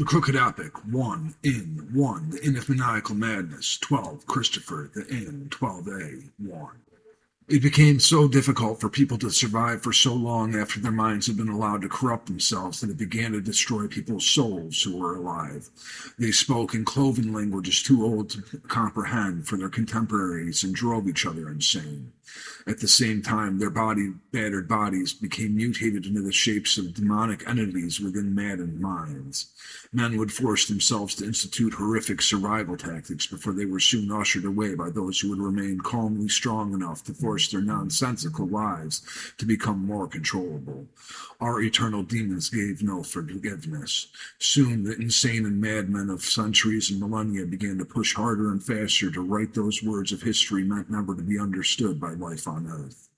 The Crooked Epic, 1, Innn, 1, The Inn of Maniacal Madness, 12, Christopher, The Innn 12a, 1. It became so difficult for people to survive for so long after their minds had been allowed to corrupt themselves that it began to destroy people's souls who were alive. They spoke in cloven languages too old to comprehend for their contemporaries and drove each other insane. At the same time, their battered bodies became mutated into the shapes of demonic entities within maddened minds. Men would force themselves to institute horrific survival tactics before they were soon ushered away by those who would remain calmly strong enough to force their nonsensical lives to become more controllable. Our eternal demons gave no forgiveness. Soon, the insane and madmen of centuries and millennia began to push harder and faster to write those words of history meant never to be understood by life on Earth.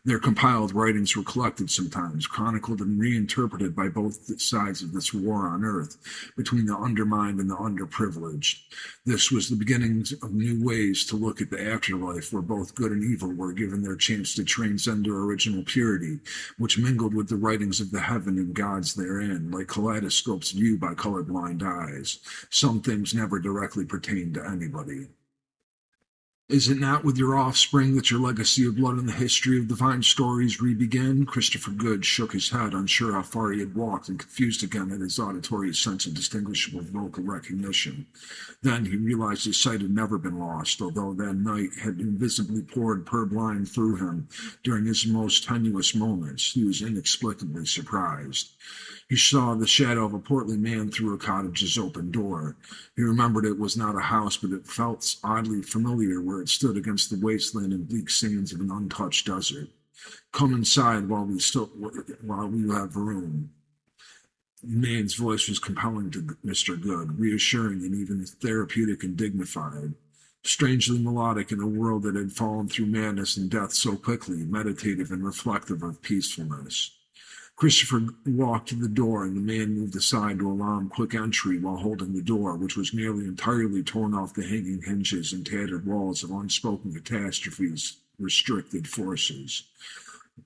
Their compiled writings were collected sometimes, chronicled and reinterpreted by both sides of this war on Earth, between the undermined and the underprivileged. This was the beginnings of new ways to look at the afterlife, where both good and evil were given their chance to transcend their original purity, which mingled with the writings of the heaven and gods therein, like kaleidoscopes viewed by colorblind eyes. Some things never directly pertained to anybody. Is it not with your offspring that your legacy of blood and the history of divine stories re-begin? Christopher Good shook his head, unsure how far he had walked, and confused again at his auditory sense of distinguishable vocal recognition. Then he realized his sight had never been lost, although that night had invisibly poured purblind through him during his most tenuous moments. He was inexplicably surprised. He saw the shadow of a portly man through a cottage's open door. He remembered it was not a house, but it felt oddly familiar where it stood against the wasteland and bleak sands of an untouched desert. Come inside while we have room. The man's voice was compelling to Mr. Good, reassuring and even therapeutic and dignified. Strangely melodic in a world that had fallen through madness and death so quickly, meditative and reflective of peacefulness. Christopher walked to the door, and the man moved aside to allow him quick entry while holding the door, which was nearly entirely torn off the hanging hinges and tattered walls of unspoken catastrophes, restricted forces.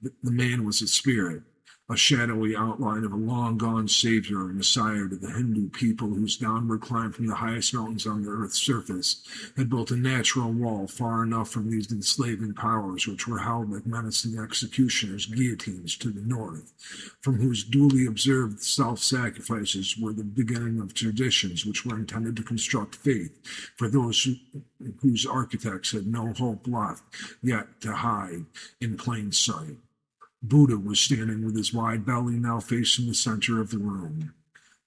The man was a spirit, a shadowy outline of a long-gone savior and messiah to the Hindu people whose downward climb from the highest mountains on the earth's surface had built a natural wall far enough from these enslaving powers which were held like menacing executioners' guillotines to the north, from whose duly observed self-sacrifices were the beginning of traditions which were intended to construct faith for those whose architects had no hope left yet to hide in plain sight. Buddha was standing with his wide belly now facing the center of the room.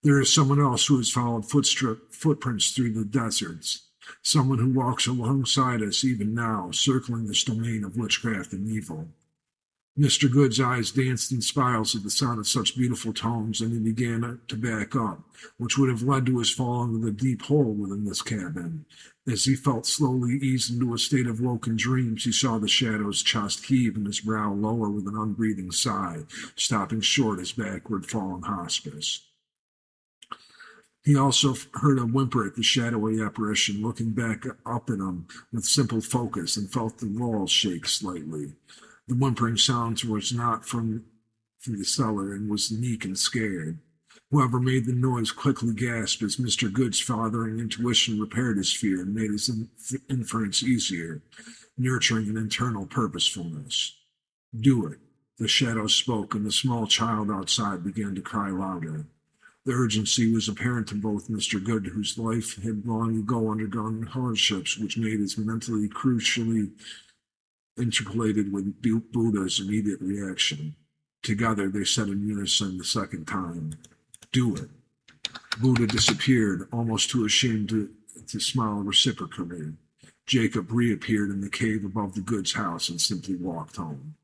There is someone else who has followed footprints through the deserts, someone who walks alongside us even now, circling this domain of witchcraft and evil. Mr. Good's eyes danced in spirals at the sound of such beautiful tones, and he began to back up, which would have led to his falling into the deep hole within this cabin. As he felt slowly ease into a state of woken dreams, he saw the shadow's chest heave and his brow lower with an unbreathing sigh, stopping short his backward fallen hospice. He also heard a whimper at the shadowy apparition, looking back up at him with simple focus, and felt the walls shake slightly. The whimpering sound was not from the cellar and was meek and scared. Whoever made the noise quickly gasped as Mr. Good's fathering intuition repaired his fear and made his inference easier, nurturing an internal purposefulness. Do it. The shadow spoke, and the small child outside began to cry louder. The urgency was apparent to both Mr. Good, whose life had long ago undergone hardships which made his mentally crucially interpolated with Buddha's immediate reaction. Together they said in unison the second time, "Do it." Buddha disappeared, almost too ashamed to smile reciprocally. Jacob reappeared in the cave above the Goods house and simply walked home.